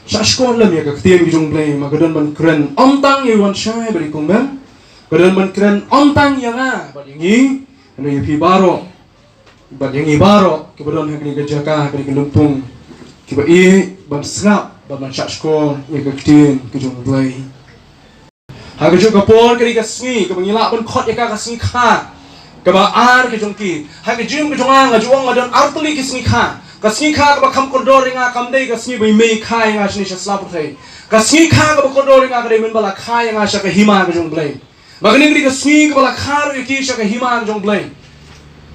Sashkon lam ya kaktian ki jong play magadan ban kren omtang ye wan shai bari kumben gadan ban kren omtang yang bad yangi ano ye pi baro bad yangi baro ki badon hakni ke jaka hakni ke lumpung ki ba ban sngap ban sashkon ye kaktian ki jong play haga jo kapor kri ka sni ka bangila ban khot ya ka sni kha ka ba ar ke jong ki haga jim ke jong nga juang ngadon artli ki sni kha kasni kha ka kham kondor nga kamdei kasni bai mei khai nga shni shasla puthai kasni kha ka kondor nga kre men bala khai nga shaka hima ka jong blai magni gri kasni ka bala khar ki shaka hima ka jong blai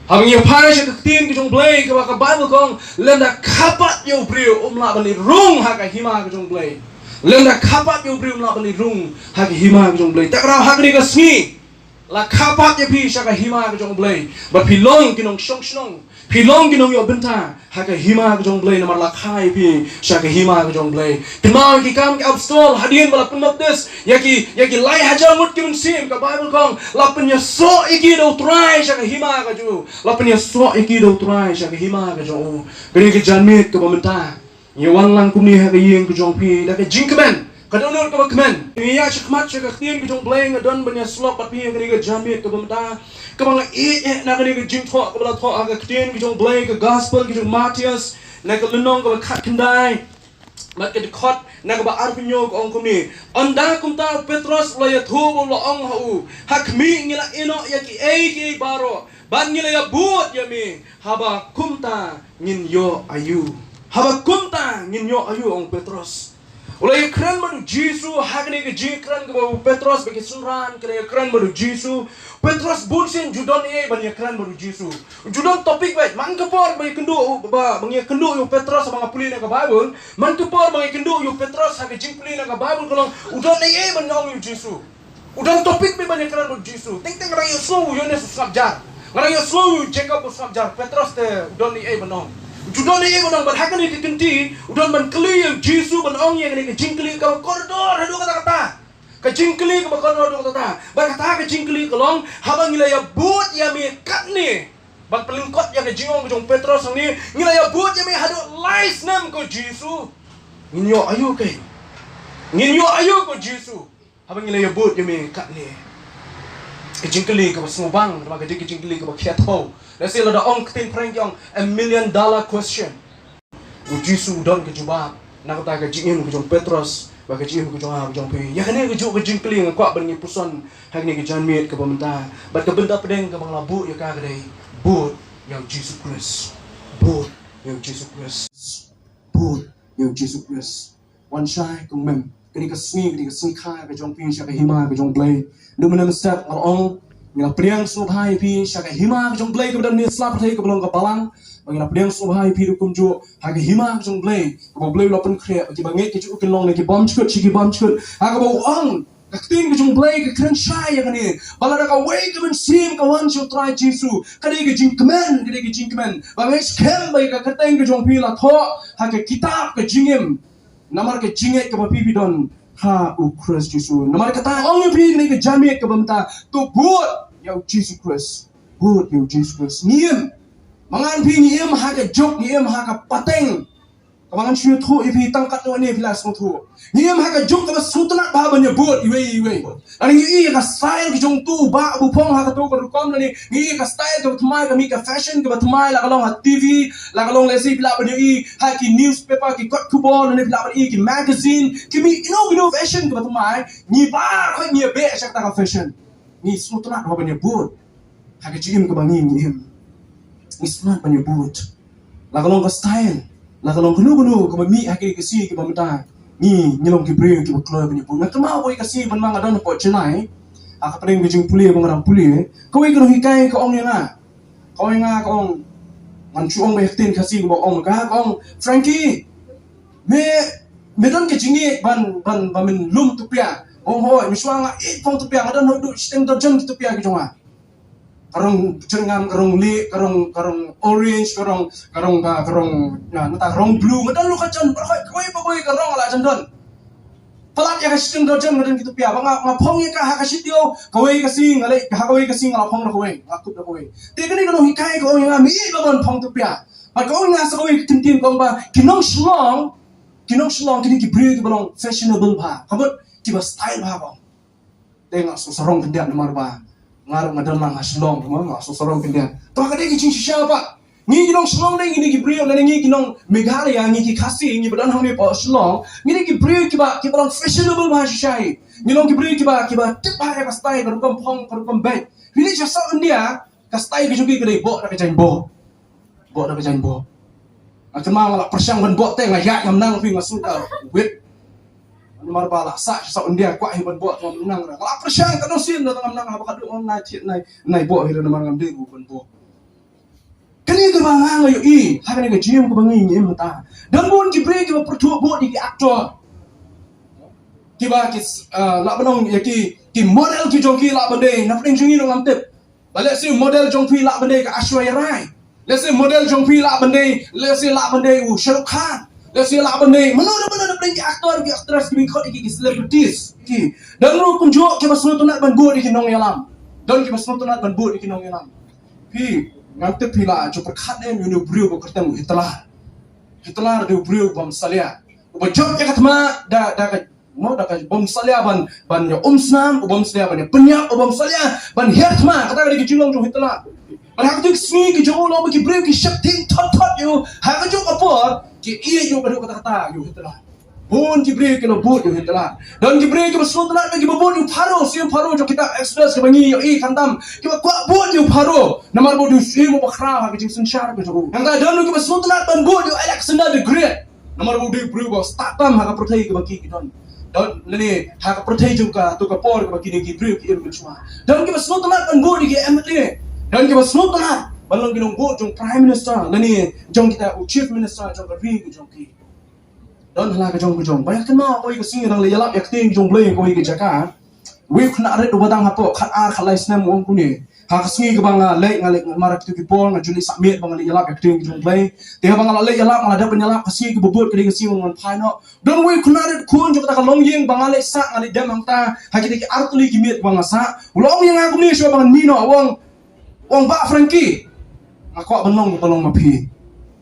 habang ye phai shaka tin ka jong blai ka bible kong lenda khapat yo brio umla bali rung ha ka hima ka jong blai lenda khapat yo brio umla bali rung ha ka hima ka jong blai takra ha gri kasni la khapat ye pi shaka hima ka jong blai ba pilong kinong shong shong pilong kinong yo benta haka hima ka jong blai namar la khai pi shaka hima ka jong blai kenal ki kam ki abstol hadien bala punmat des yaki lai hajar mut ki sim ka bible kong la penya so iki do try shaka hima ka ju la penya so iki do try shaka hima ka jong gri ki janmit ka benta ye wan lang kumni haka yeng ka jong pi da ka jinkmen kadonor ka bakmen ya chakmat shaka khien ki jong blai ngadon benya slok pat pi gri ka janmit ka benta kabang na kani ka jing tho ka bala tho aga kten ki jong blai ka gospel ki jong Matthias na ka lunong ka khat khandai mat ka khot na ka ba arpinyo ka ong kumi anda kumta Petros la ya thu lo ong hau hakmi ngila ino ya ki baro ban ngila ya but ya mi haba kumta ngin yo ayu ong Petros ulai kran madu Jisu hakni ke jikran ke Petros bagi sunran kena kran madu Jisu Petros bunsin judon ban kran madu Jisu judon topik baik man kepor bagi kendu bagi kendu yo Petros bang apuli na ka Bible man kepor bagi kendu yo Petros hak jingpuli na ka Bible kalau udon ban ngong yo Jisu udon topik ban kran madu Jisu ting rang yo slow yo ne susap jar rang yo slow yo Jacob susap jar Petros te udon ban ngong judon ban hakani ke kenti udon ban kli Jisu ban ong yang ni jingkli ka koridor hadu kata ka jingkli ka koridor kata ban kata ka jingkli ka long habang ngila ya but ya mi kat ni ban pelingkot ya ka jingong jong Petros ni ngila ya but ya mi hadu lais nam ko Jisu nginyo ayu ko Jisu habang ngila ya but ya mi kat ni ka jingkli ka smubang ka jingkli ka khiatho let's say ada ong tin prank yang $1 million question Jisu don ke jubab nak ta ke jingin ke jong Petros ba ke jingin ke jong pe ya kene ke jong ke jingkling kwa ban ni puson hak ni ke janmit ke pementa bat ke benda pedeng ke bang labu ya ka dei but yang Jesus Christ but yang Jesus Christ one shy kung mem kini ke sni kha ke jong pin sha ke hima ke jong blai du menam step ong ngila priang subhai pi shaka hima jong blai ke ni slap thai ke belong ke balang ngila priang subhai pi kum jo ha ke hima jong blai ke blai lo pen khre ki bange ke chu ke long ne ki bom chut ha ke bo ong ka tin ke jong blai ke kren shai ya ni bala ka wei ke ben sim ka wan chu try Jisu ka ni ke jing kmen bange skem bai ka teng ke jong pi la tho ha ke kitab ke jingem namar ke jinget ke pi don ha u Christ Jisu namar kata ong pi ni ke jamit ke bamta tu but yau Jesus Christ ngiem mangan pi ngiem ha ke jok ngiem ha ka pateng kamangan shu thu ipi tangkat no ni filas no thu ngiem ha ka jok ka sutna ba ban but iwe ani i ka style ki jong tu ba bu phong ha ka to ko kom ni ngi ka style to thmai ka mi ka fashion ka thmai la ka long ha TV la ka long le si pila ban i ha ki newspaper ki kot coupon ni pila ban i ki magazine ki mi no fashion ka thmai ni ba ko ni be shak ta ka fashion ni sutna ba ban but ha ka jim ka ban ni smart ban but la ka long ka style la ka long gunu ka mi ha ki si ki ba mata ni nyelong ki bring ki kloi ban but na ma ko ka si ban ma ngadon po chenai aka pring ki jing puli ba ngarang puli ko wi ko hikai ka ong nga ka ong man chu ong ba tin ka si ba ong ka ong Frankie me don ke jingi ban min lum tu pia ong hoi mi swanga i pong tu pia ngadon ho du stem do jeng tu pia ki jonga karong jengam karong li karong orange karong na nata karong blue ngadon lu ka jon koi karong ala jandon pelat ya kasih do jeng ngadon gitu pia bang ngapong ya ka kasitio koi kasing ngalai koi kasing ngala pong na koi ngakut na koi tigani kono hikai ko nga mi ba bon pong tu pia pa ko nga sa koi tintin ko ba kinong slong kinong shlong kini ki brio ki balong fashionable ba kabut ki ba style ba bang tengok susarong kendian nomor ba ngarang ngadalang haslong ma susarong kendian to ka de ki chin siapa ngi kinong shlong dai ngi ki brio na ngi kinong Meghalaya ngi ki khasi ngi badan hame pa shlong ngi ki brio ki balong fashionable ba shai ngi long ki brio ki ba tip ba ka style ka rukom phong ka rukom bai ini jasa India ka style ki jugi ke bo da ka jain bo da ka jain bo akan malah persang ban bo teng ayat ngamnang fi ngasuka wit nomor bala sa India kwa hi ban bo ngamnang ra la persang ka no sin da ngamnang ha ba ka du nai thit nai bo hi nomor ngam de ban bo kani ka bang ang yo i ha kani ka jim ka bang ngi mata dan bon ki break ki pertu bo di actor ki ba ki la banong ya ki model ki jongki la bande na pring jingi ngam tip balik si model jongki la bande ka Ashwarya Rai let's say model jongpi la bande let's say la bande Shahrukh Khan let's say la bande mana benda ki aktor ki aktris ki khot ki celebrities ki dan lu kunjuk ki basno tunat ban bo di kinong yalam dan ki basno tunat ban bo di kinong yalam pi ngante pila jo perkhat em yu brio ko kertem hitlar de brio bom salia ba job ya katma da ka mau da ka bom salia ban ya snam bom salia ban penyak bom salia ban hertma kata ki jilong jo hitlar Orang tu sini ke jauh lama ke break ke shakti tot you, hak jauh apa? Ke ia you baru kata you itulah. Bon ke break ke lo bot you itulah. Dan ke break ke besar telah bagi bot you paro, siapa paro jauh kita express ke bangi you kantam. Kita kuat bot you paro. Nama bot you siapa bakra hak jauh sensyar ke jauh. Yang tak dan ke besar telah ban bot you Alexander the Great. Nama bot you break bos startam hak percaya ke bagi kita. Dan ni hak percaya juga tu ke por ke bagi ni ke break ke cuma. Dan ke besar telah ban bot you MLA. Dan kita semua telah balang kita buat jong prime minister, lani jong kita chief minister jong kerja jong ki. Dan halah ke jong banyak kenal kau ikut sini orang lelap yang ting jong boleh kau ikut jaga. We kena ada dua batang apa kat kalai senam orang kuni. Hak sini ke bangga lek ngalik marak tu kipol ngajuni submit bangga lelap yang ting jong boleh. Tiap bangga lek lelap ngada penyelap kesini ke bubut ke sini orang final. Dan we kena ada kun jong kita kalong yang bangga lek sak ngalik dem angta. Hak kita ki artuli kimit bangga sak. Ulang yang aku ni siapa bangga nino awang. Wong Pak Frankie, aku benong mapi.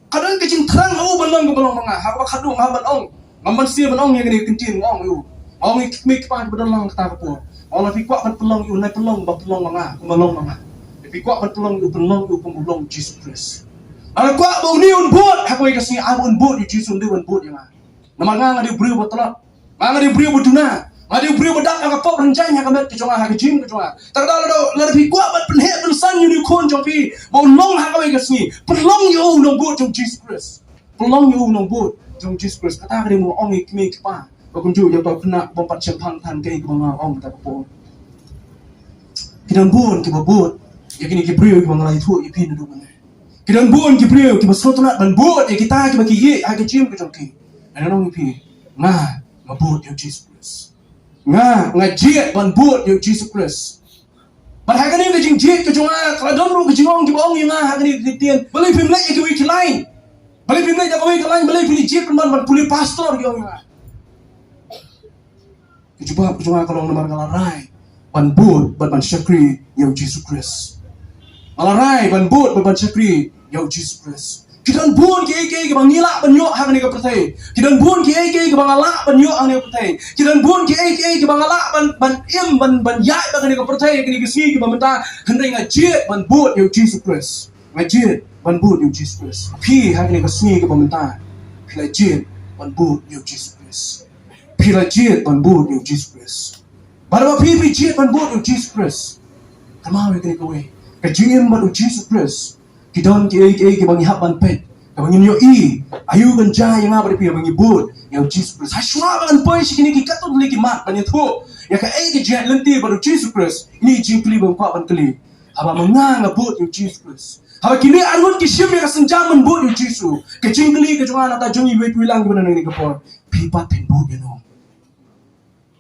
Kadang kecing terang aku benong mangah. Aku kadung benong. Ngaman sia benong yang ni kencing ngong you. Ngong ikmik pa benong kata apa. Allah fi kuat benong you nai benong mangah. Benong mangah. Fi kuat benong you pemulung Jesus Christ. Ala kuat bau ni un bot. Aku ikasih un bot you Jesus ndi un bot yang. Nama ngah di beri betul. Ngah di beri beduna. Mari beri bedak ang kapok rencanya kamet ke jonga ha ke jim ke jonga. Tardal do lerpi kuat bat penhe pensan you kon jong pi. Bau long ha kawai kesni. Pelong you nong bot jong Jesus Christ. Pelong you nong bot jong Jesus Christ. Kata kare mo ong ikmi pa. Bakun ju ya tau kena bompat chempang tan ke ke banga ong ta kapok. Kidan bun ke bot. Ya kini ke beri ke banga lai thu ipi du mana. Kidan bun ke beri ke basotna ban bot ya kita ke bagi ye ha ke jim ke jong ki. Ana nong ipi. Nga mabot yo Jesus Christ. Ngajiat ban buat yo Jesus Christ. But hak ni ke jing jit ke jonga kalau dom ru ke jingong ke bong yang hak ni ditien. Boleh pimlek ke wi ke lain. Boleh pimlek ke wi ke lain, boleh pilih jit ban puli pastor ke yang. Cuba jonga kalau nomor ngalarai ban buat ban syakri yo Jesus Christ. Ngalarai ban buat ban syakri yo Jesus Christ. Kita bun ke bang nilak banyok hang ni ke pertai. Kita bun ke bang alak banyok hang ni ke pertai. Kita bun ke bang alak ban yai bang ni ke pertai ke ni ke si ke bang menta hendai ngajit ban bud yo Jesus Christ. Ngajit ban bud yo Jesus Christ. Pi hang ni ke si ke bang menta. Pi lajit ban bud yo Jesus Christ. Pi lajit ban bud yo Jesus Christ. Baru pi jit ban bud yo Jesus Christ. Kamau ke ni ke we. Ke jim ban yo Jesus Christ. Kidon ke bang ihap ban pet. Bang inyo ayu kan jaya yang apa dia bang ibut yang Jesus Christ. Hasra bang poi sikini ki katut lagi mat ban itu. Ya ke ke jet lenti baru Jesus Christ. Ini jingkli bang pak ban keli. Haba mengang abut yang Jesus Christ. Haba kini arun ki sim yang senjaman but yang Jesus. Ke jingkli ke jangan ata jungi we pilang ke mana ni ke por. Pipat pen but you know.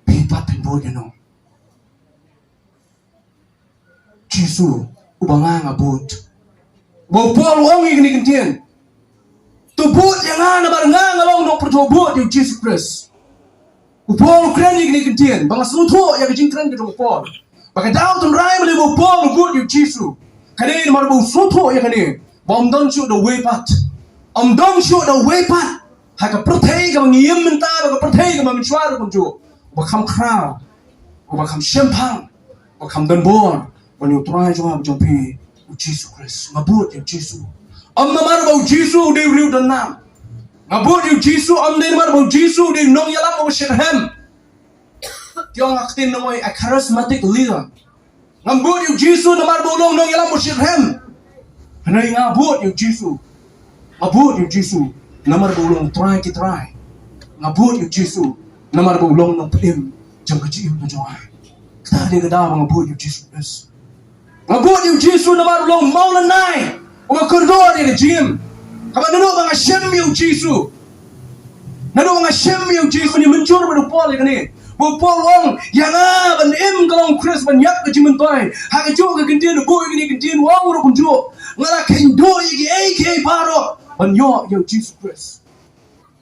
Pipat pen but you know. Jesus ubangang abut. Bopol wong ini kentien. Tubut yang ana barengang ngawang no pertobut yang Jesus Christ. Upol kren ini kentien. Bang sutu yang jing kren ke upol. Pakai daun tun rai mele bopol but yang Jesus. Kani mar bu sutu yang kani. Bom don shoot the way pat. Don't shoot the way pat. haka perthai ka ngiem menta ka perthai ka mensuar ka ju ba kham khra ba kham shempang ba kham dan bor ba ni trai jo ba pi Jesus Christ ngabut ya Jesus am namar ba Jesus de riu dan nam ngabut ya Jesus am de namar ba Jesus de nong yalam ba shirhem tiong aktin noy a charismatic leader ngabut ya Jesus namar ba long nong yalam ba shirhem hanai ngabut ya Jesus ngabut ya Jesus namar ba long try ki try ngabut ya Jesus namar ba long nong pim jam ka ji ba joai ta de ga da ngabut ya Jesus Christ ngabut ya Jesus namar long maulanai o kordo de gym kaba nado ba shem ya Jesus nado ba shem ya Jesus ni mencur ba pol ni bo pol wong yanga ban im kalong Chris ban yak ka jimen toy ha ka jo ka gindin bo ni gindin wong ro kun jo ngala ken do yi AK paro ban yo ya Jesus Christ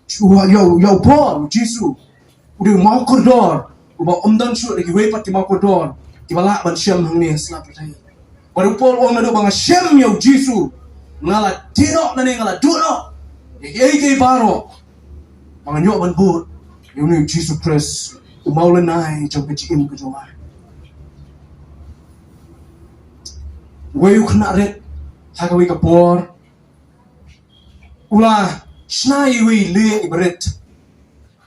chua yo Paul Jesus udah mau kordo ba omdan shu de we pat mau kordo ki bala ban shem hang ni slap tai baru Paul wong nado ba shem ya Jesus ngala tino na ni ngala duno AK paro bang yo ban bur yo ni Jesus Christ umaulanai jom ka im ka jomai we khna ret ha ka we ka por ula snai we ling ibret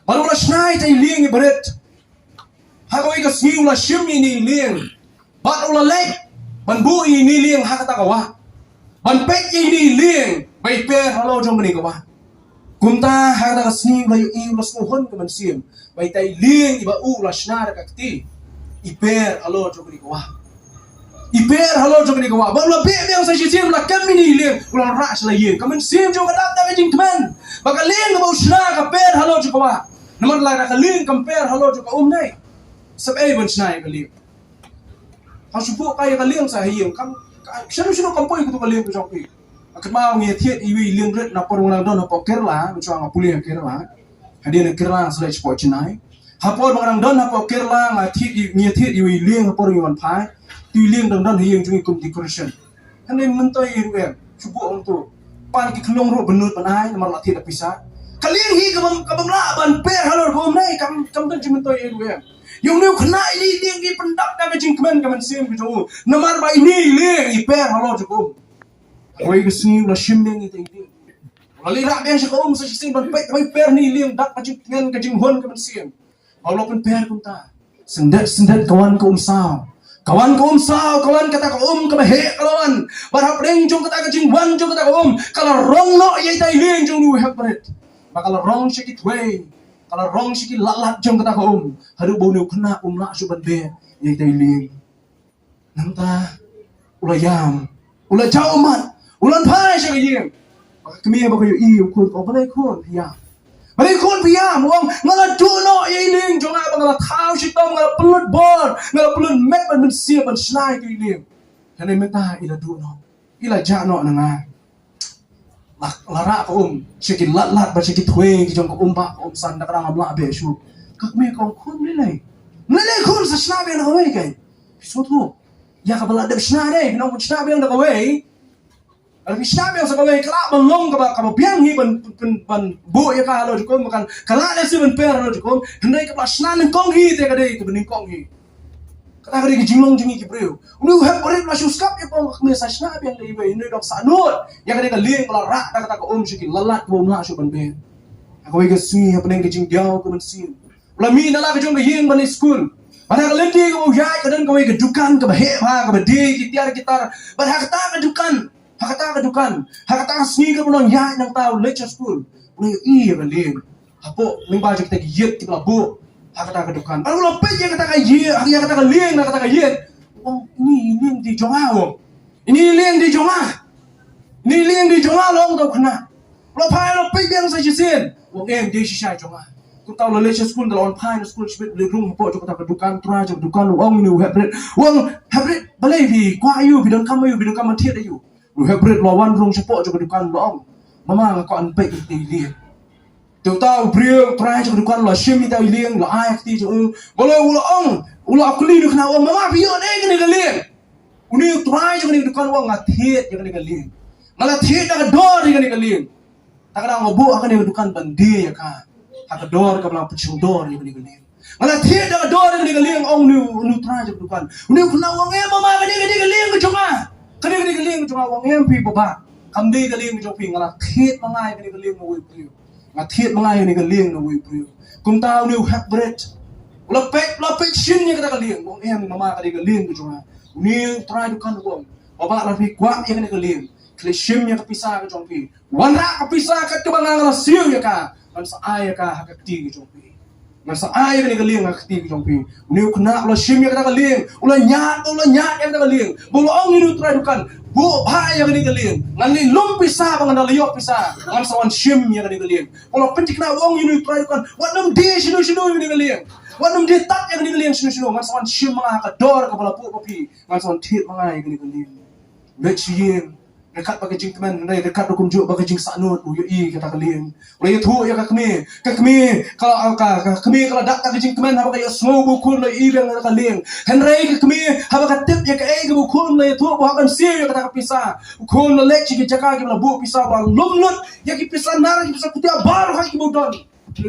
baru ula snai tai ling ibret ha ka we ka si ula shimi ni ling bat ula lek ban bu ni ling ha ka ta ka wa ban pek ni ling bai pe halo jom ni ka wa kumta ha ka sni ula i ula snu hon ka man sim bai tai ling iba u la shnar ka kti iper halo jom ni ka wa iper halo jom ni ka wa ba ula be me sa sim la kam ni ling ula ra sla yin ka man sim jom ka da jing kmen ba ka ling ba shnar ka per halo jom ka wa namar la ka ling compare halo jom ka nai sab ai ban snai ka ling ha su po kai ka ling sa hiyem kam shanu kampoi ku ka ling ku jom ki akat mau ngi thiet iwi ling ret na por nang don po Kerala mi chuang puli Kerala hadir Kerala sele po chinai ha por nang don po Kerala nga thiet ngi thiet iwi ling por ngi wan phai ti ling dang don hiyeng chung kum decoration hane mun toi ru su po ong tu pan ki khlong ro benut pan ai namar la thiet pisa kaling hi ka bam la ban per halor ko nai kam don chimun toi ru yung new khna ini ling ki pendak ka jing kmen ka man sim ku jo namar ba ini ling i per halor ko oi ka sni la shimming ite ite wali ra ben sa ko sa sing ban pe oi per ni ling dak ka jing ngen ka jing hon ka man sim alo pen per kun ta sendet kawan ko sao kawan kata ko ka he kawan barap reng jong kata ka jing wan jong kata ko kala rong no ye tai ling jong nu hek bret bakal rong shiki tway kala rong shiki lat jong kata ko hadu bo nu khna la su ban be ye tai ling nang ta ulayam ula jauh man ulan phai sa yeng kami ba ko i kun ko ba kon ya ba kon pia mo ngala tu no ye ling jong a ba ngala thau shi tom ngala plut bor ngala plut met ban sia ban snai ki ling hane meta ila du no ila ja no na nga la ra ko shiki lat ba shiki thwe ki jong ko ba san da ra la be shu kak me ko kun le kun sa snai be na we kai so tu ya ka bala de snai de no snai be na we al snai be sa ka we kala ban long ka ba biang hi ban bu ya ka lo ko makan kala le si ban per lo ko ndai ka ba snai ning kong hi te ka de ka ning kong hi kata ka de jinglong jingi ki breu unu have orit la shu skap e pom me sa snai be le we ni dok sa not ya ka de ka ling kala ra ka ka shiki lalat bo la shu ban be ka we ka sui ha pen ka jing diao ko man sim la mi na la ka jong ka yeng ban school pada kalenti ko ya ka dan ka we ka dukan ka ba he ha ka ba de ki tiar gitar ba ha ka ta ka dukan hakata ka sni ka punon ya nang tao lecture school puno i ka ling hapo ning ba jek te yet ki la bu hakata ka dukan baru lo pe ya kata ka ye ya kata ka ling na kata ka yet oh ini ling di jonga ini ling di jonga long to khna lo phai lo pe beng sa chisen wong em de shi shai jonga ku tao lo lecture school da on phai na school chibet le rung hapo jok kata ka dukan tra jok dukan wong ni habret balai vi kwa yu bi don kam thiet ayu lu hebret lawan rong sepo jok dukan long mama ko an pe ti li tu tao prieng trai jok dukan lo shim ta lieng lo ai ti jo bolo ulo akli du khna ong mama bio ne ni ga lieng uni trai jok ni dukan wong ngathiet jok ni ga lieng ngala thiet da do ni ga lieng takadang obo akan yang dukan bandi ya ka hakador ka belang pecung dor ya gani ngala thiet da dor ya gani ong nu tra je dukan nu kuna wang em ma gani ka jonga gani ka jonga wang em pi baba kamdi ka ling jong pi ngala thiet mangai gani ka ling no wi priu ngala thiet mangai gani ka ling no wi priu kum tau nu hak bread la pek shin ya ka ling wang em mama gani ka ling jonga ni tra dukan wang baba la pi kwa ya gani ka ling klishim ya kapisa ka jongpi wanra kapisa ka tubangang rasio ya ka man sa aya ka hakati ka jongpi man sa aya ka ling hakati ka jongpi ni kuna lo shim ya ka ling ula nyat ya ka ling bolo ong ni try dukan bu ba ya ka ling ngani lum pisa bang na liyo pisa man sa wan shim ya ka ling bolo pentik na ong ni try dukan wanam di shinu ni ka ling wanam di tak ya ka ling shinu man sa wan shim mga ka dor ka bala pu papi man sa wan tit mga ya ka ling lechiyin dekat bagi jing teman dekat hukum juk bagi jing sanut uyui kata kalian oleh itu ya kami kalau kami kalau dak tak jing teman apa kaya semua bukun le ibang kata kalian henry kami apa katip ya kai bukun le itu bukan sia ya kata pisah bukun le lek cik jaga ki bu pisah bang lumnut ya ki pisah nar ki pisah kutia baru hai ki budon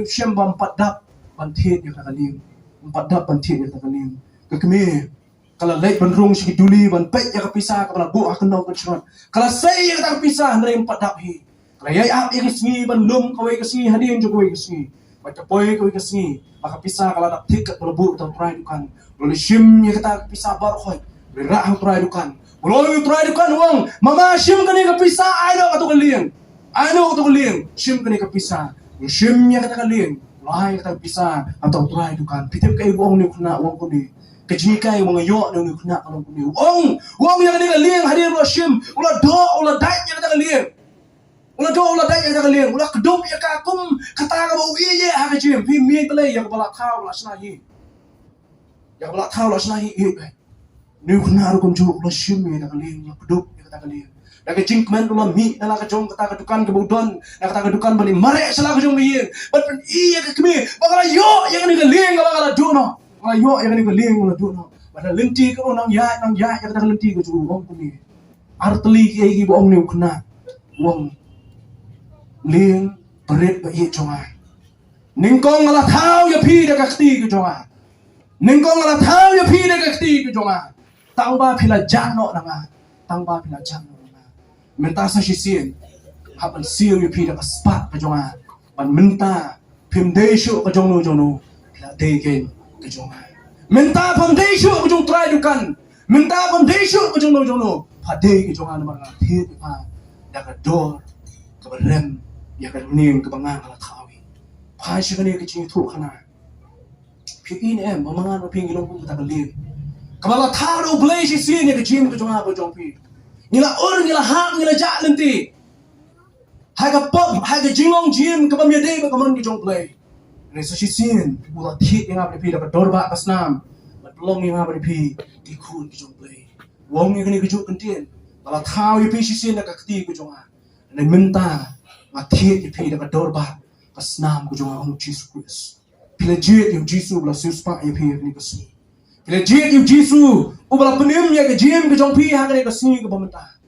syam bam padap bantit ya kata kalian padap bantit ya kata kalian kami kalau lek benrung sikit duli ban pek ya kepisah kepala bu akan nau kecurut kalau saya yang tak pisah hendak empat daphi kalau ya ap ya kesengi ban lum kawai kesengi hadian juga kawai kesengi baca boy kawai kesengi maka pisah kalau tak tiket kepala bu atau try dukan lalu shim ya kita pisah baru khoi berak hang try dukan belum try dukan wong mama shim kani kepisah ayo atau kalian shim kani kepisah shim ya kata kalian lai kata pisah atau try dukan pitip kai wong ni kena wong kuni kejikai mga yo nang kena kalong kuni wong yang ni kalian hadir lo shim ula do ula dai yang kata kalian ula do ula dai yang kata kalian ula kedop ya ka kum kata ka bau ye ha ka jim pi mi pelai yang kepala kau la snahi yang kepala kau la snahi ni kena ru kum ju ula shim ya kata kalian ula kedop ya kata kalian dak jing kmen ula mi dala ka jong kata ka dukan ke budon dak kata ka dukan bani mare sala ka jong yin ban pen iya ka kemi bakala yo yang ni kalian bakala do no ayo yang ni keling ngala dono pada lenti ke nang ya yang kata lenti ke juru wong kuni artli ke gi bong ni kena wong ling berit ba ye jonga ningkong ngala thau ya phi de ka kti ke jonga ningkong ngala thau ya phi de ka kti ke jonga tang ba phila jano nanga menta sa shisien haban siu ya phi de ka spa ke jonga ban menta phim de shu ka jong no la de gen kejongan minta pamdesu kejong try dukan minta pamdesu kejong no pade kejongan mga thit pa daga dor kabarem ya ka ning ka bangang ala thawi pa shi kani kejing thu khana phi in em mga no ping ilong ku ta kalin kabala tharo blai shi sin ya kejing kejongan ko jong pi nila nila ha nila ja lenti ha ka pop ha ka jingong jim ka pam ya de ba kamon kejong blai Resuscitation, buat hit yang apa di dapat dorba kasnam, belum yang apa di dikun kijong play. Wong yang kini kejuk kentian, kalau tahu yang pisisian nak keti kejongan, dan minta ngatit yang dapat dorba kasnam kejongan Jisu Kristus. Bila jet yang Jisu belah suspa yang ni kesini. Bila jet yang Jisu, ubah penim yang kejem kejong pi hang ni kesini ke pemerintah.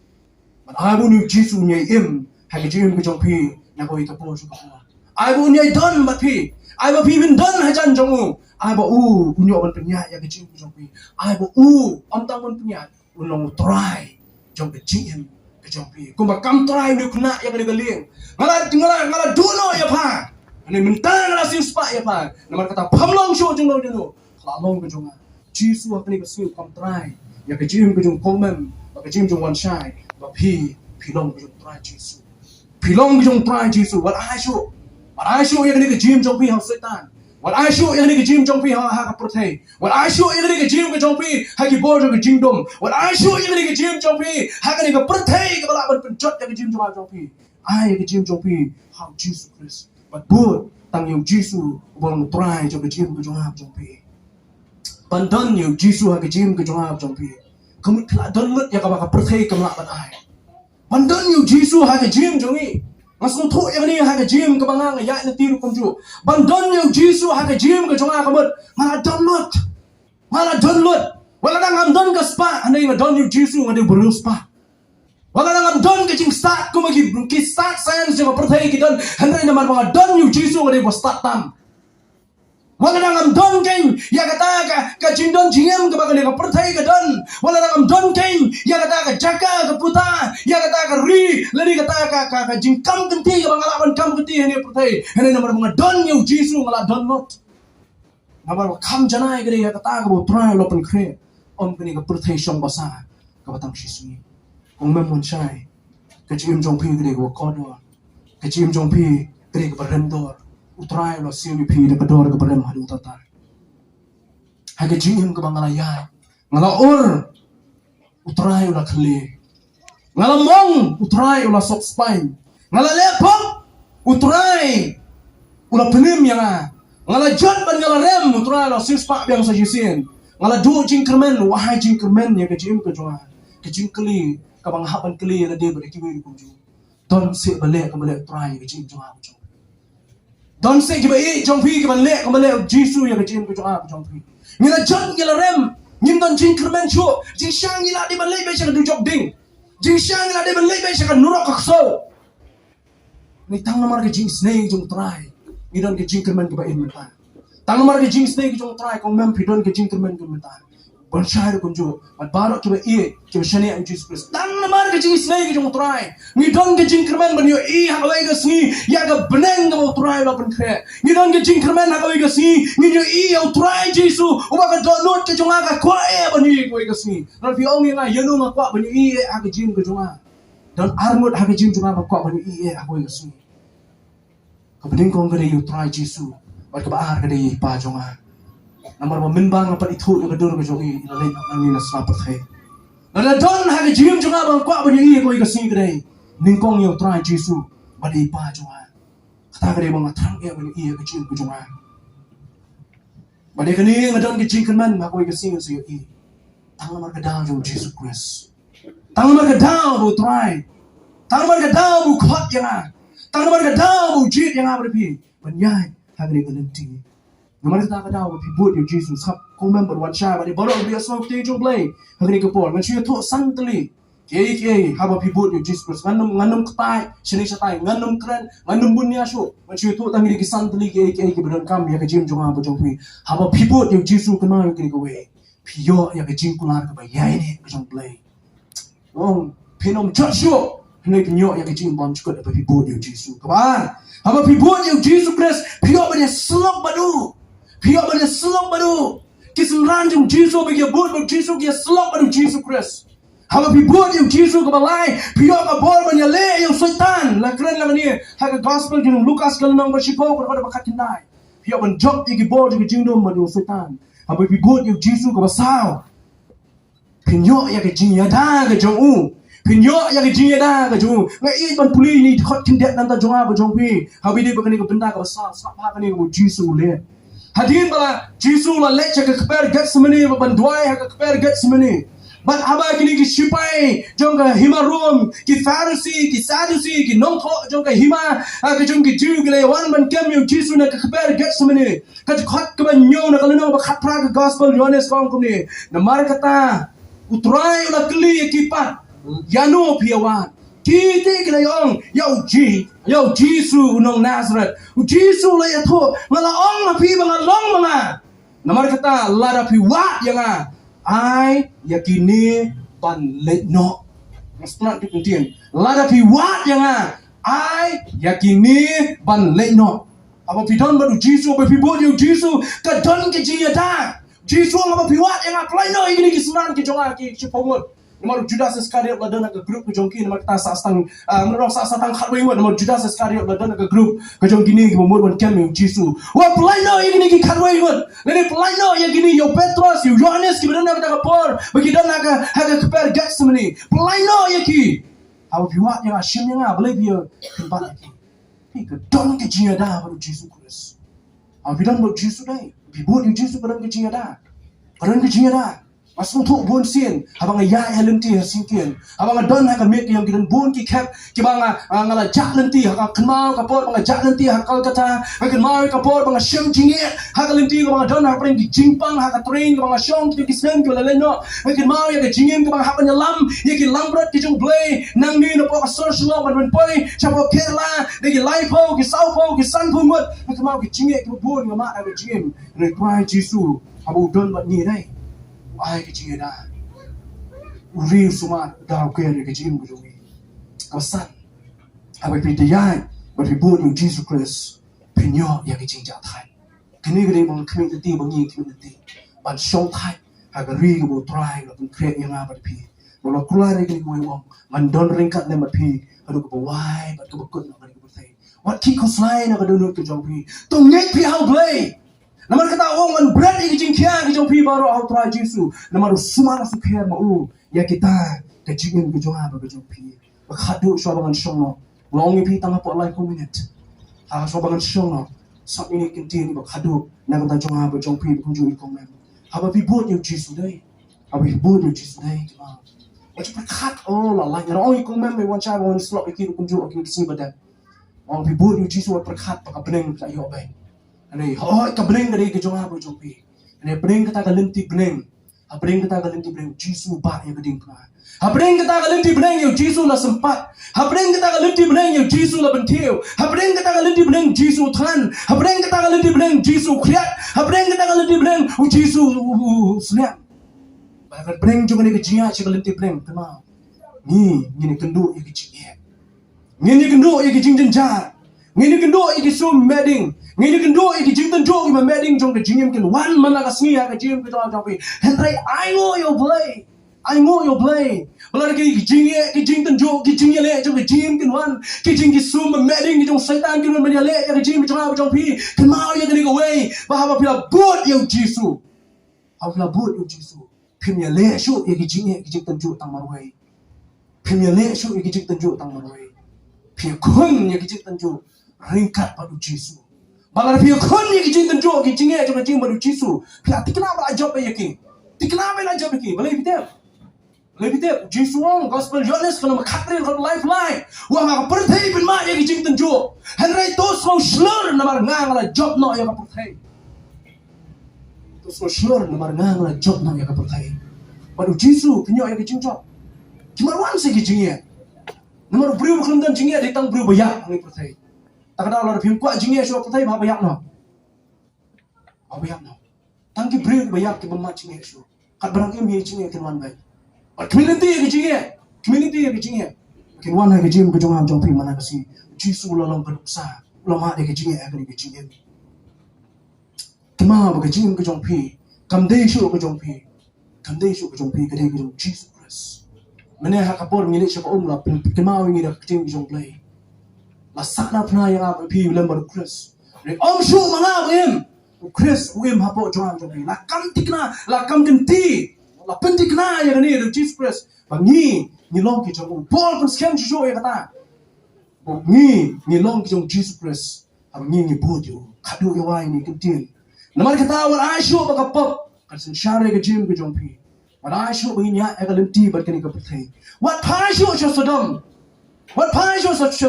Abu ni Jisu ni hang kejem kejong pi nak kau itu pun juga. Abu ni don pi. Ai ba phi bin don ha chan jong ai ba unyo ban penya ya kecing jong pi ai ba am tang ban penya unong try jong kecing ke jong pi kum ba kam try ni kuna ya ka lieng ngala duno ya pa ani minta ngala sim spa ya pa namar kata phamlong sho jong no duno khalong ke jong Jisu ha ka sim kam try ya kecing ke jong komem ba kecing jong wan shai ba phi long ke jong try Jisu pilong ke jong try Jisu wat ai sho What I show you nigga Jim Jong Pi how Satan. What I show you nigga Jim Jong Pi how ha protect. What I show you nigga Jim Jong Pi ha ki board of Jim Dom. What I show you nigga Jim Jong Pi ha ka nigga protect bala ban penjot ya Jim Jong Pi. I nigga Jim Jong Pi how Jesus Christ. But good tang yung Jisu bang try jo Jim Jong Pi. Pandan yung Jisu ha Jim Jong Pi. Kamu kla don lut ya ka ba protect kam la ban ai. Pandan yung Jisu ha Jim Jong Pi. Masuk tu yang ni harga jim ke bangang ya ni tiru kumju. Bandon yang Jisu harga jim ke jonga kamut malah download. Wala nang amdon ke spa anda yang don yang Jisu ngade buru spa. Wala nang don ke jing start ko magi ki start science jo perthai ki don handai naman mga don yu Jisu ngade bo start tam. Wala nang don ken ya kata ka jing don jingem ka bagale ka perthai ka don. Wala nang don ken ya kata ka jaka ka puta ya kata ka ri lari kata ka jing kam kenti ka bangalaban kam kenti hene perthai handai naman mga don yu Jisu ngala don not. Nabar kam janai gre ya kata ka bo try lopen kre om kini ka perthai shong basa ka batang Jisu. Kung memang cai, kecim jong pi gede gua kodor, kecim jong pi gede gua berendor, utrai lo siu pi de bedor gua berem hadu tata. Hage jingim ke bangalaya, ngalaur, utrai ulah keli, ngalamong utrai ulah sok spine, ngalepok utrai ulah penim yang ngalajat ban ngalarem utrai lo siu spak yang sajisin, ngaladu jingkermen wahai jingkermen ya kecim ke jongan, kecim keli. Kabang haban keli na de balik kiwi ko ju don se bale ka bale try ka jing jong ha jong don se ki ba e jong phi ka bale Jisu ya ka jing ko jong ha jong phi ngila jon ngila rem ngin don jing kermen chu jing shang ngila de bale be sha du job ding jing shang ngila de bale be sha ka nurok ka so ni tang namar ka jing snake jong try ni don ka jing kermen ka ba in mata tang namar ka jing snake jong try kong mem phi don ka jing kermen ka mata Bersyar kunju, baru coba coba shani ang Jisu Kristus. Dan namar kecing isnai kecing utrai. Ni don kecing kerman banyo hakawai kesni, ya ke beneng ke utrai lo penkre. Ni don kecing kerman hakawai kesni, ni jo utrai Jisu. Ubah ke donut kecing aga kuai banyo kuai kesni. Dan fiong yang yanu ngakwa banyo hak kecing kecing aga. Dan armut hak kecing kecing aga kuai banyo hakawai kesni. Kebening kong kede utrai Jisu, bat kebaar kede pa jonga. Namar membang apa itu yang kedua kejogi lain nang ni nasra perthai. Nada don ha ke jim jonga bang kwa banyi ko ikasi kede. Ningkong yo try Jisu badi pa jonga. Kata kede bang atrang banyi ke jim jonga. Badi kini ngadon ke jing kan ko ikasi ngi yo tang namar ke daw jo Jisu Kristus. Tang namar ke daw bo try. Tang namar ke daw bo khot yang. Tang namar ke daw bo jit yang berpi. Banyai ha kede kelenti. Namar kita kadaw pibut yo Jisu sap kong member wan sha badi borok dia so te jong play hagni ko por man chi tho sang tli ke haba pibut yo Jisu nganum ktai shini satai nganum kran nganum bunya shu man chi tho tangi ki sang tli ke bedon kam ya ke jim jong ha jong pi haba pibut yo Jisu kana yo ko we piyo ya ke jing kular ka ba yai ne jong play ong pinom joshua hne pinyo ya ke jing bom chukot ba pibut yo Jisu kabar haba pibut yo Jisu Kristus piyo ba slok badu Pihak benda selok baru, kisah ranjung Jisu bagi buat Jisu kia selok baru Jisu Kristus. Haba pi buat yang Jisu ke balai, pihak ke bol benda le yang syaitan. Lah keren lah ni, hak gospel jenung Lukas kalau nang bersipo pada bakat kendai. Pihak benda job yang bol juga jingdom benda syaitan. Haba pi buat yang Jisu ke basau. Pinyok yang ke jingyada ke jong Pinyok yang ke jingyada ke jong. Ngai ban puli ni khot kindet nanta jong apa jong pi. Haba dia begini ke benda ke basau, sapa ni ke Jisu le. Hadirin bala Jisu la lecha ke keper gat semeni banduai ha ke keper gat semeni bat haba kini ki sipai jong ka himarum ki farisi ki sadusi ki nongtho jong ka hima ha ke jong ki ju ke le wan ban kem yo Jisu na ke keper gat semeni ka khat ke ban nyo na kaleno ba khat pra ke gospel Yohanes kong kumni na mar kata utrai la kli ekipat yano piawan Kiti kena yo Jisu unong Nazareth. Jisu la ya tho ngala ong na pi bang long mga. Namar kata lada pi wat yang ai yakini ban let no. Ngasnat di kuntien. Lada pi wat yang ai yakini ban let no. Apa pi don baru Jisu ba pi bo yo Jisu ka don ke jinga ta. Jisu ngapa pi wat yang play no ini ki sunan ki jonga ki chipongot. Nomor Judas Iskariot ladana ke grup ke jongki nomor kita sastang menurut sastang khatwing nomor Judas Iskariot ladana ke grup ke jongki ni kemur ban kem Jisu wa pelaino ini ki khatwing nene pelaino ya gini yo Petrus yo Yohanes ki bedana ka por bagi dana ka haga keper gat semeni pelaino ya ki au biwa yang asim yang boleh dia tempat ki pi ke don ke jinga da baru Jisu Kristus au bidan baru Jisu dai bi bo Jisu badan ke jinga da Masuk tu bun sin, abang ayah lenti singkian, abang don hak mit yang kita bun ki cap, kita ngala jak lenti hak kenal kapor bang jak lenti hak kata, kenal kapor bang syam jinge, hak lenti bang don hak pering di jingpang hak tering bang syam ki sen ki leleno, kenal ya jinge bang hak penyelam, ya ki lambrat ki jong play, nang ni no pok social ban poi, chapo Kerala, ki laipo ki saupo ki sanpu mut, kenal ki jinge ki bun ngama ada jinge, ni cry Jisu, abu don bat ni dai. Ai cái chuyện đó, riêng số mà đào kia cái chuyện của chúng mình, có sẵn, bởi vì đây ai, bởi vì buồn những Jesus Christ, vì nhỏ ya cái chuyện trả thay, cái này cái này bằng khi mình tin bằng nhìn khi mình tin, bằng sống thay, hay cái riêng của trai là bằng khéo yang apa bởi vì, bởi là kulah cái này của ông, mình don ringkat lên bởi vì, cái đó cái why, bởi cái bukun bởi cái bukun thay, what key coastline là cái đó cái trong vì, tung nhét phi how play. Namar kata orang man berat iki jingkian ki jong pi baru au try Jisu. Namar sumara sukher mau ya kita ke jingin ke jong apa ke jong pi. Ba khadu so bangan songno. Long pi tang apa lai ko minute. Ha so bangan songno. So ini kintin ba khadu na kata jong apa jong pi ku ju ikong mem. Ha ba pi buat yo Jisu dai. Ha ba pi buat yo Jisu dai ki ba. Ba chu khat oh la lai na oi ikong mem me wan cha wan slot ki ku ju ki si ba da. Ong pi buat yo Jisu ba khat ba ka beneng sa yo bai. Ani hoi ka bring dari ke jonga bo jompi ani bring kata ka lenti bring ha bring kata ka lenti bring Jisu ba ya geding ka ha bring kata ka lenti bring yo Jisu la sempat ha bring kata ka lenti bring yo Jisu la bentiu ha bring kata ka lenti bring Jisu than ha bring kata ka lenti bring Jisu kriat ha bring kata ka lenti bring Jisu sliam ba ka bring jonga ni ke jia chi ka lenti bring kema ni kendu ya ke jia ni kendu ya ke jing jar ni kendu ya ke sum medding Ngini kendo iki jingtan jo ki medding jong ke jingim ken wan mana ka sngi ka jingim ke jong pi hendrai I know your play belar ki jingtan jo ki jingile jong ke jingim ken wan ki jing ki sum medding jong setan ken man ya le ya ke jingim jong pi ken mau ya ke away ba ha ba pila boot yo Jisu ha pila boot yo Jisu phim ya le shu ya ki jingtan jo tang marwai phim ya le shu ya ki jingtan jo tang marwai phim khun ya ki jingtan jo ringkat pa Jisu Balar pia kon ni kijing tenjo ki jinge jo kijing baru Jisu. Pia tikna ba job ya ki. Tikna ba job ki. Balai pitep. Jisu ong gospel journalist kana makhatri kon lifeline. Wa ma perthai bin ma ya kijing tenjo. Henry tos mo slur na mar ngang la job no ya ka perthai. Tos mo slur na mar ngang la job no ya ka perthai. Baru Jisu kinyo ya kijing job. Kimarwan se kijing ya. Namar briu khum dan jinge ditang briu bayak ni perthai. Takda Allah phim kwa jinge so pathai ba bayak no tangki break bayak ke bama jinge so kat barang ke mi jinge ken wan bai or community ke jinge ken wan ha ke jim ke jong jong phi mana kasi Jisu la long sa ulama de ke jinge ke jinge kema ba ke jim ke jong phi kam dei shu ke jong phi ke de ke jong Jesus Christ mane ha kapor ngile se ko la kema ngi da ke jong play la sakna pna yang apa pi lembar Chris re om shu manga em Chris em hapo jong jong la kam tikna la kam kenti la pentikna ya ni de Jesus Christ bangi ni long ki jong Paul kan scam jo ya kata ni long ki jong Jesus Christ ab ni bodio kadu ya wai ni kentin namar kata war aisho ba kapop kan sin share ke jim ke jong pi war aisho ba nya e galenti ba kan ka pathai what aisho so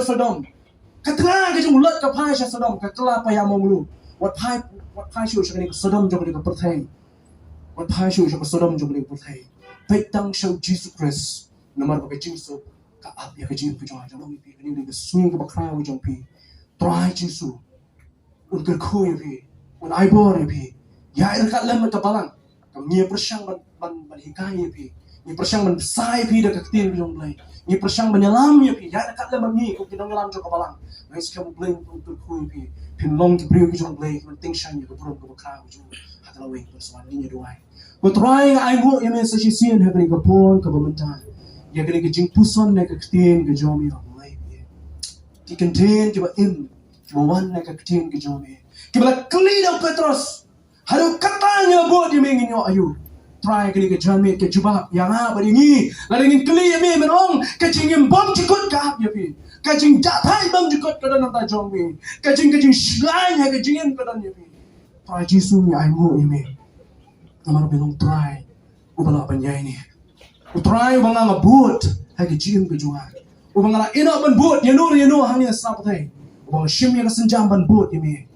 Sodom Katengah ke jong lat ka phai sha Sodom ka kala pa ya mong lu wat phai shu sha ni ka Sodom jong ni ka perthai wat phai shu sha ka Sodom jong ni ka perthai pai tang show Jesus Christ namar ba ke Jisu ka ap ya ke jing pi jong jong pi ni ka swing ka ba kra wi jong pi try Jisu un ka khu ya pi un ai bo ya pi ya ir ka lem ka balang ka ngi persang ban hikai ya pi ni persang ban sai pi da ka tin jong lai ni persang menyelam ya pi ya dekat le mangi ko kinong nyelam jo kabalang ngai skam bleng untuk kui pi pin long ki brio ki jong bleng man ting shan ko pro ko kha jo hatla we ko swan ni doai ko trying I go ya men sa shi sien ha ko pon ko bamanta ya ke jing puson ne ka tin ke jo mi lai ki contain ki ba in ki ba wan ne ka tin ke jo mi ki ba kli do Petros haru katanya bo di mengin yo ayu try ke jami ke juba yang apa ini la dengan kli me menong ke jing bom jikut ka ya pi ka jing jatai bom jikut ka dan ta jong mi ka jing shlai ha ke jing ka dan ya pi try Jisu ni ai mo ime namar belong try ubang penyai ni utrai ubang ngabut hagi jim ke jual ubang ngala ina ban but yanu hanya sapatai ubang shim yang senjam ban but ini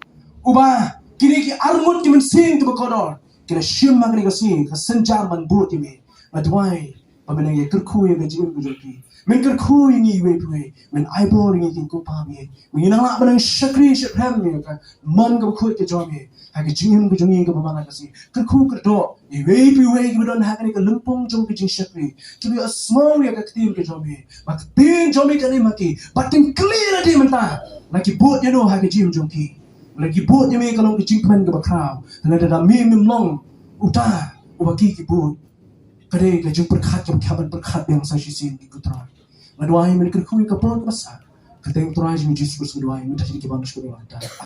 ubah kini ki armut ki mensing tu bekodor kini shim magni ka sing ka senjam ban but ini madwai pamenang ye kerku ye jim ke joki men kerku ini we pui men aibor ini kin ko pami men nang benang sakri sham ni ka man ka khu ke jomi hagi jim ke jongi ka bamana ka sing kerku kerdo ye we pui ki bedon hagi ka lempong jong ke jing sakri ki be a small ye ka tim ke jomi mak tin jomi ka ni maki pating clear di menta lagi but ye no hagi jim jongki lagi but ye me kalong ke jing pen ke bakrau dan ada mi long uta ubaki ki but kade ke jing perkhat ke khaban perkhat yang sa sisin di kutra madwai men kerku ka pon ka basa kateng trai mi Jisu bersedua mi tadi ke bamus ko